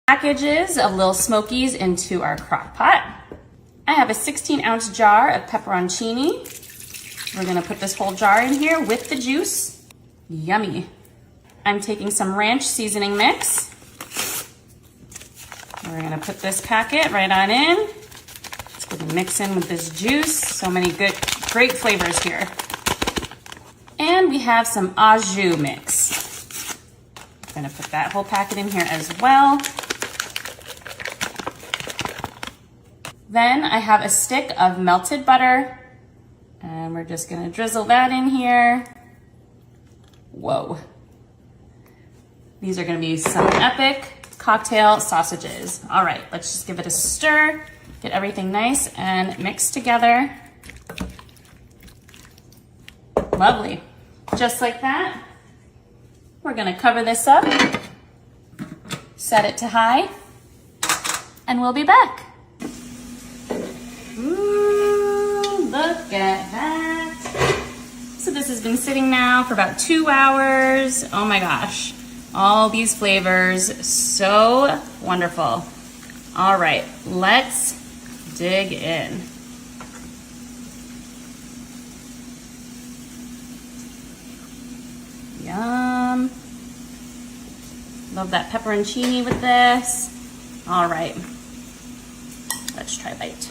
Packages of little smokies into our crock pot. I have a 16-ounce jar of pepperoncini. We're gonna put this whole jar in here with the juice. Yummy. I'm taking some ranch seasoning mix. We're gonna put this packet right on in. It's gonna mix in with this juice. So many great flavors here. And we have some au jus mix. I'm gonna put that whole packet in here as well. Then I have a stick of melted butter, and we're just gonna drizzle that in here. Whoa. These are gonna be some epic cocktail sausages. All right, let's just give it a stir, get everything nice and mixed together. Lovely. Just like that. We're gonna cover this up, set it to high, and we'll be back. Look at that. So this has been sitting now for about 2 hours. Oh my gosh, all these flavors, so wonderful. All right, let's dig in. Yum. Love that pepperoncini with this. All right, let's try a bite.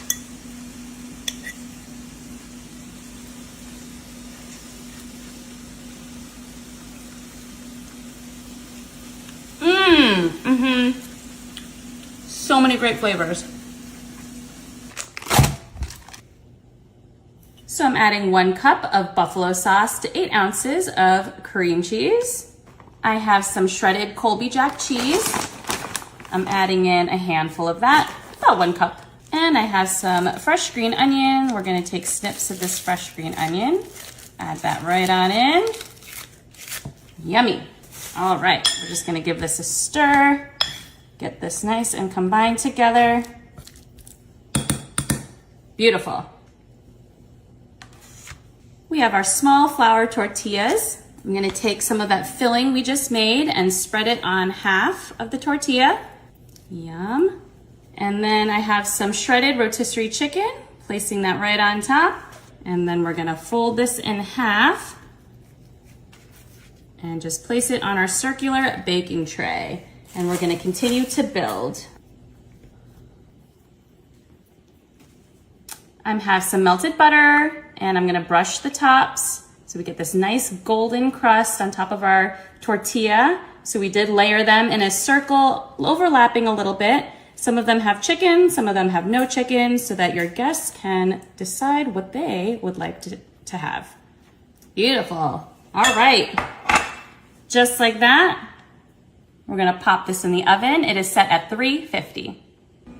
So many great flavors. So I'm adding 1 cup of buffalo sauce to 8 ounces of cream cheese. I have some shredded Colby Jack cheese. I'm adding in a handful of that, about 1 cup. And I have some fresh green onion. We're gonna take snips of this fresh green onion. Add that right on in. Yummy. All right, we're just gonna give this a stir. Get this nice and combined together. Beautiful. We have our small flour tortillas. I'm gonna take some of that filling we just made and spread it on half of the tortilla. Yum. And then I have some shredded rotisserie chicken, placing that right on top. And then we're gonna fold this in half and just place it on our circular baking tray. And we're gonna continue to build. I have some melted butter, and I'm gonna brush the tops so we get this nice golden crust on top of our tortilla. So we did layer them in a circle, overlapping a little bit. Some of them have chicken, some of them have no chicken, so that your guests can decide what they would like to have. Beautiful. All right, just like that. We're gonna pop this in the oven. It is set at 350.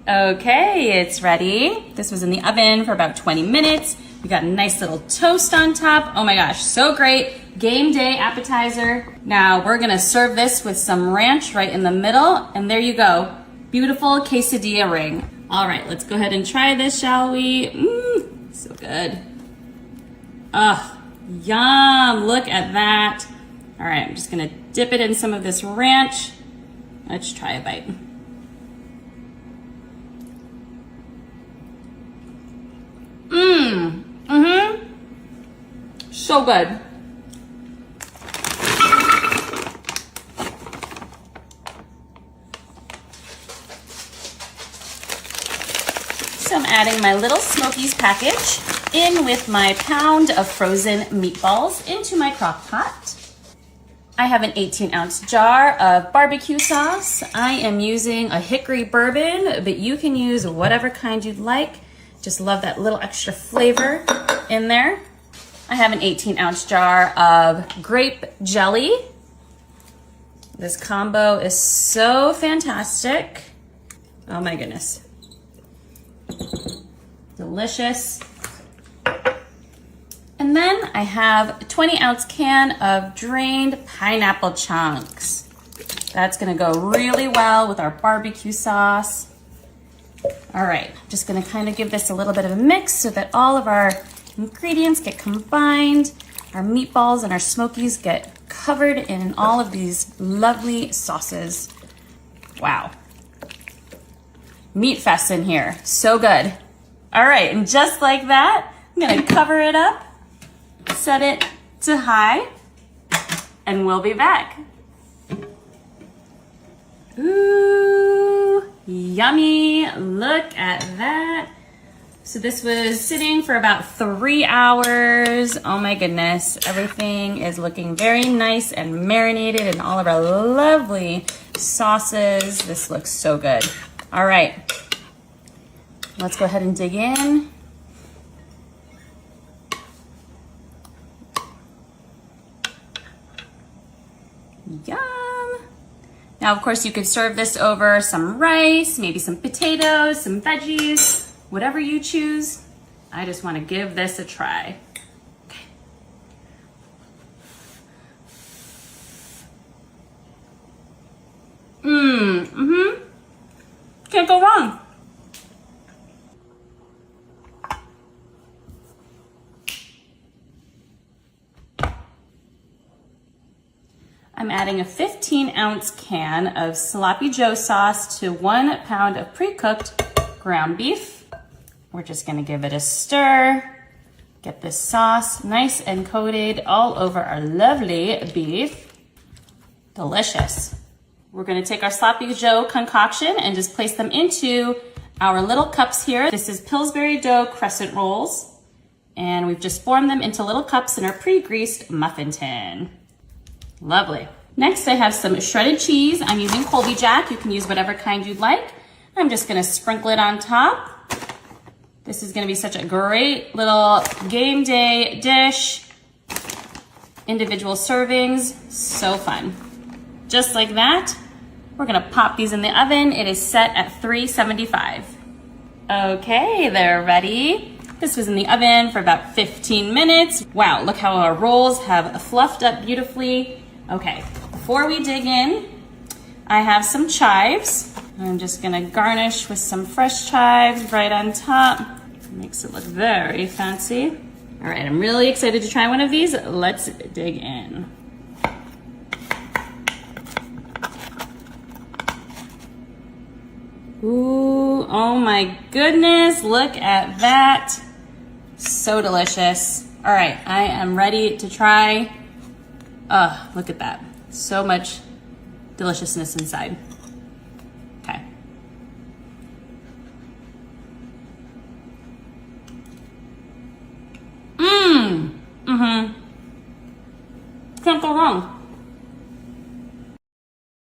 Okay, it's ready. This was in the oven for about 20 minutes. We got a nice little toast on top. Oh my gosh, so great. Game day appetizer. Now we're gonna serve this with some ranch right in the middle, and there you go. Beautiful quesadilla ring. All right, let's go ahead and try this, shall we? So good. Ugh, yum, look at that. All right, I'm just gonna dip it in some of this ranch. Let's try a bite. So good. So I'm adding my little Smokies package in with my pound of frozen meatballs into my crock pot. I have an 18-ounce jar of barbecue sauce. I am using a hickory bourbon, but you can use whatever kind you'd like. Just love that little extra flavor in there. I have an 18-ounce jar of grape jelly. This combo is so fantastic. Oh my goodness. Delicious. And then I have a 20-ounce can of drained pineapple chunks. That's gonna go really well with our barbecue sauce. All right, just gonna kind of give this a little bit of a mix so that all of our ingredients get combined. Our meatballs and our Smokies get covered in all of these lovely sauces. Wow. meat fest in here. So good. All right, and just like that, I'm gonna cover it up, set it to high, and we'll be back. Ooh, yummy. Look at that. So this was sitting for about 3 hours. Oh my goodness. Everything is looking very nice and marinated in all of our lovely sauces. This looks so good. All right. Let's go ahead and dig in. Yum. Now, of course, you could serve this over some rice, maybe some potatoes, some veggies. Whatever you choose, I just want to give this a try. Okay. Can't go wrong. I'm adding a 15-ounce can of sloppy Joe sauce to 1 pound of pre-cooked ground beef. We're just gonna give it a stir, get this sauce nice and coated all over our lovely beef. Delicious. We're gonna take our sloppy Joe concoction and just place them into our little cups here. This is Pillsbury dough crescent rolls, and we've just formed them into little cups in our pre-greased muffin tin. Lovely. Next, I have some shredded cheese. I'm using Colby Jack. You can use whatever kind you'd like. I'm just gonna sprinkle it on top. This is gonna be such a great little game day dish. Individual servings, so fun. Just like that, we're gonna pop these in the oven. It is set at 375. Okay, they're ready. This was in the oven for about 15 minutes. Wow, look how our rolls have fluffed up beautifully. Okay, before we dig in, I have some chives. I'm just gonna garnish with some fresh chives right on top. Makes it look very fancy. All right, I'm really excited to try one of these. Let's dig in. Ooh, oh my goodness, look at that. So delicious. All right, I am ready to try. Look at that. So much deliciousness inside. Okay. Can't go wrong.